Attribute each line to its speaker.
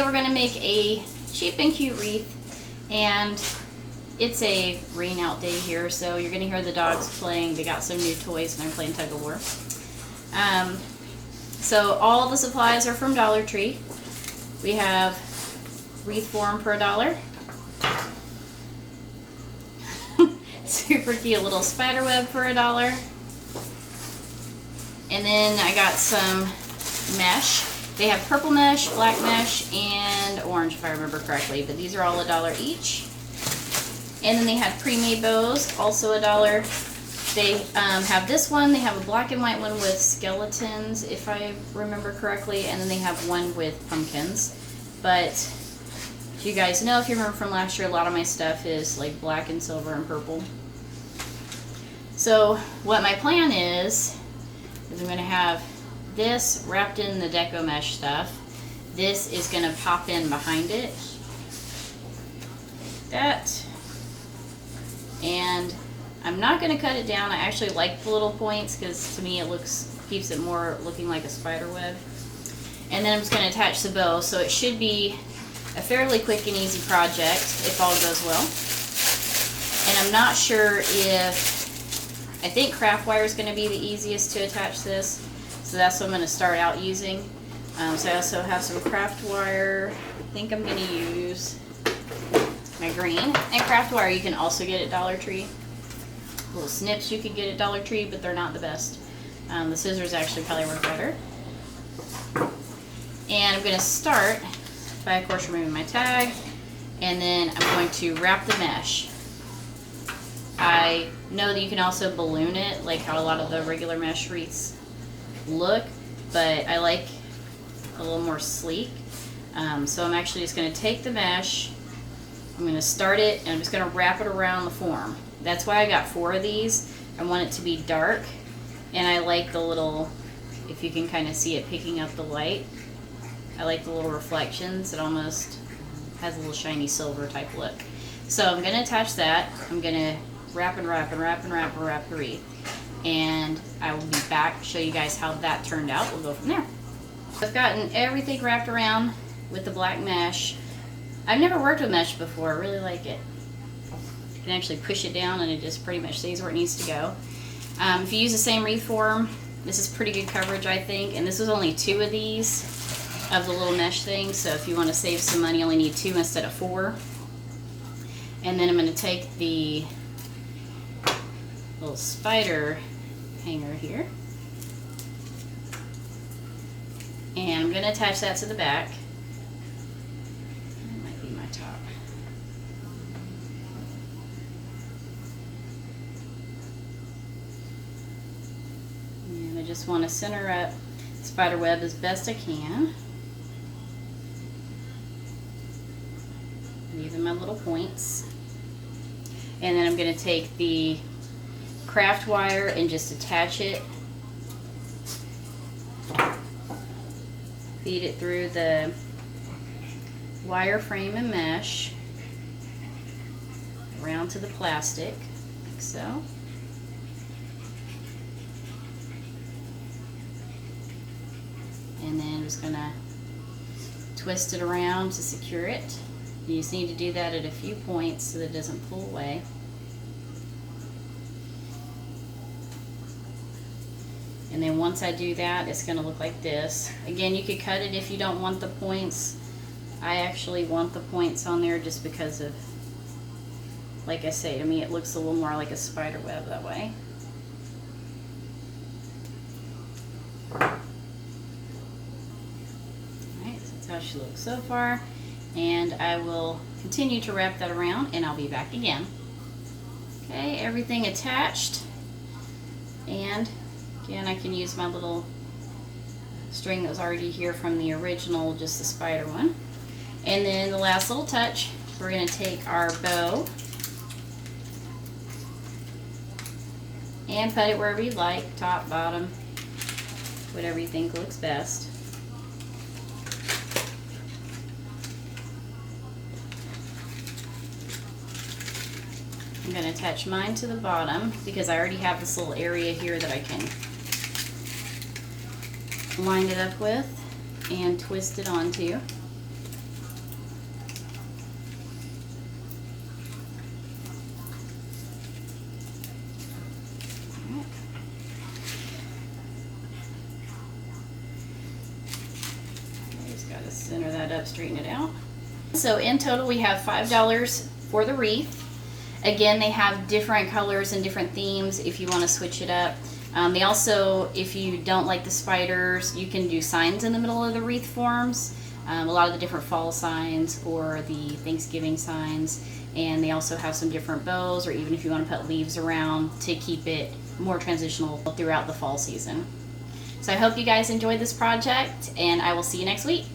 Speaker 1: today we're going to make a cheap and cute wreath, and it's a rain out day here, so you're going to hear the dogs playing. They got some new toys and they're playing tug of war. So all the supplies are from Dollar Tree. We have wreath form for $1. Super cute little spider web for $1. And then I got some mesh. They have purple mesh, black mesh, and orange if I remember correctly, but these are all $1 each. And then they have pre-made bows, also $1. They have this one, they have a black and white one with skeletons if I remember correctly, and then they have one with pumpkins. But you guys know, if you remember from last year, a lot of my stuff is like black and silver and purple. So what my plan is I'm going to have this wrapped in the deco mesh stuff. This is going to pop in behind it. That. And I'm not going to cut it down. I actually like the little points because to me it keeps it more looking like a spider web. And then I'm just going to attach the bow, so it should be a fairly quick and easy project if all goes well. And I'm not sure I think craft wire is going to be the easiest to attach this, so that's what I'm going to start out using. So I also have some craft wire. I think I'm going to use my green. And craft wire you can also get at Dollar Tree. Little snips you could get at Dollar Tree, but they're not the best. The scissors actually probably work better. And I'm going to start by, of course, removing my tag, and then I'm going to wrap the mesh. I know that you can also balloon it, like how a lot of the regular mesh wreaths look, but I like a little more sleek. So I'm actually just going to take the mesh, I'm going to start it, and I'm just going to wrap it around the form. That's why I got 4 of these. I want it to be dark, and I like the little, if you can kind of see it picking up the light, I like the little reflections. It almost has a little shiny silver type look. So I'm going to attach that. I'm going to wrap and wrap and wrap and wrap and wrap the wreath. And I will be back to show you guys how that turned out. We'll go from there. I've gotten everything wrapped around with the black mesh. I've never worked with mesh before. I really like it. You can actually push it down and it just pretty much stays where it needs to go. If you use the same wreath form, this is pretty good coverage, I think. And this was only 2 of these, of the little mesh thing. So if you want to save some money, you only need 2 instead of 4. And then I'm going to take the little spider hanger here, and I'm going to attach that to the back. That might be my top. And I just want to center up the spider web as best I can, leaving my little points. And then I'm going to take the craft wire and just attach it, feed it through the wire frame and mesh around to the plastic, like so. And then I'm just going to twist it around to secure it. You just need to do that at a few points so that it doesn't pull away. And then once I do that, it's going to look like this. Again, you could cut it if you don't want the points. I actually want the points on there just because of, like I say, to me it looks a little more like a spider web that way. Alright, so that's how she looks so far. And I will continue to wrap that around, and I'll be back again. Okay, everything attached. And again, I can use my little string that was already here from the original, just the spider one. And then the last little touch, we're going to take our bow and put it wherever you like, top, bottom, whatever you think looks best. I'm going to attach mine to the bottom because I already have this little area here that I can line it up with and twist it onto. Center that up, straighten it out. So in total we have $5 for the wreath. Again, they have different colors and different themes if you want to switch it up. They also, if you don't like the spiders, you can do signs in the middle of the wreath forms. A lot of the different fall signs or the Thanksgiving signs. And they also have some different bows, or even if you want to put leaves around to keep it more transitional throughout the fall season. So I hope you guys enjoyed this project, and I will see you next week.